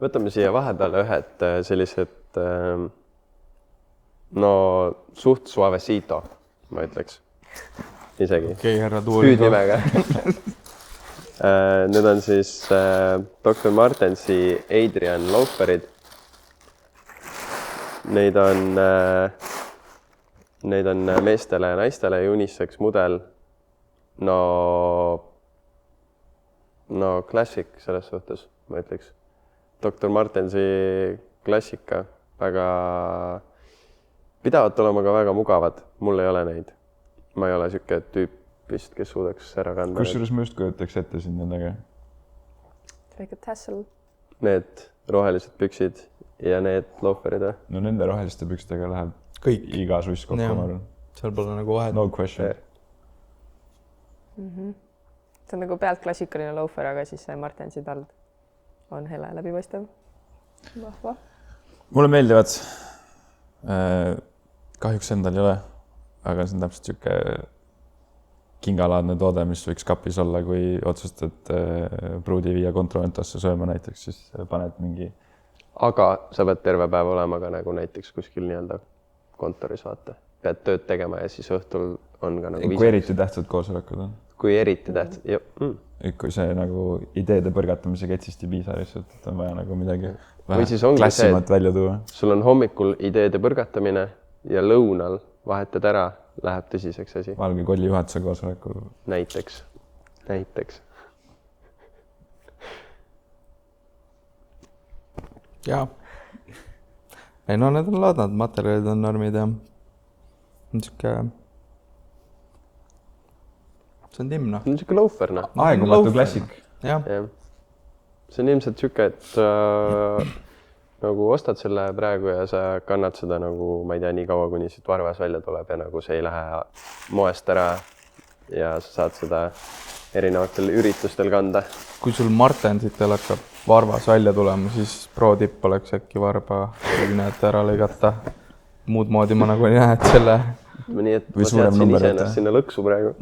võtame siia vahepeale ühed sellised no suht suavecito, ma ütleks isegi. Okei, härra Tuuringo. Hüüdnimega. Need on siis Dr. Martensi Adrian Loaferid. Neid on meestele ja naistele unisex mudel. No klassik selles suhtes, ma ütleks. Dr. Martensi klassika, väga pidavad olema ka väga mugavad. Mul ei ole neid. Ma ei ole siuke tüüpist, kes suudaks ära kanda. Kusjuures ma just kujutaks ette sind nendega. Väike tassel. Need rohelised püksid ja need loaferid. No nende roheliste pükstega läheb kõik. Iga suss kokku, ma arvan. Seal pole nagu vahet. No question. See on nagu pealt klassikaline loafer, aga siis see Martensi tald on hele läbipaistev. Vahva. Mulle meeldivad. Kahjuks endal ei ole, aga see on täpselt siuke kingalaadne toode, mis võiks kapis olla, kui otsustad pruudi viia Controventosse sööma näiteks, siis paned mingi... Aga sa pead terve päev olema ka nagu näiteks kuskil nii-öelda kontoris, vaata. Pead tööd tegema ja siis õhtul on ka nagu... Kui eriti tähtsad koosolekud on. Kui eriti tähtsad, Kui see nagu ideede põrgatamise ketsist ei piisa lihtsalt, et on vaja nagu midagi klassimat välja tuua. Sul on hommikul ideede põrgatamine ja lõunal vahetad ära, läheb tõsiseks asi. Valge kolli juhatuse koosolekul. Näiteks. Jaa. Ei no need on laadnad, materjalid on normid ja niisugune... See on timm, noh. See on niisugune loafer, noh. Aegumatu klassik. Jah. See on ilmselt niisugune, et nagu ostad selle praegu ja sa kannad seda nagu, ma ei tea, nii kaua, kuni siit varvas välja tuleb ja nagu see ei lähe moest ära ja sa saad seda erinevatel üritustel kanda. Kui sul Martensitel hakkab varvas välja tulema, siis pro tipp oleks äkki varba küüned ära lõigata. Muud moodi ma nagu ei näe, et selle... Nii, et ma seadsin ise ennast sinna lõksu praegu.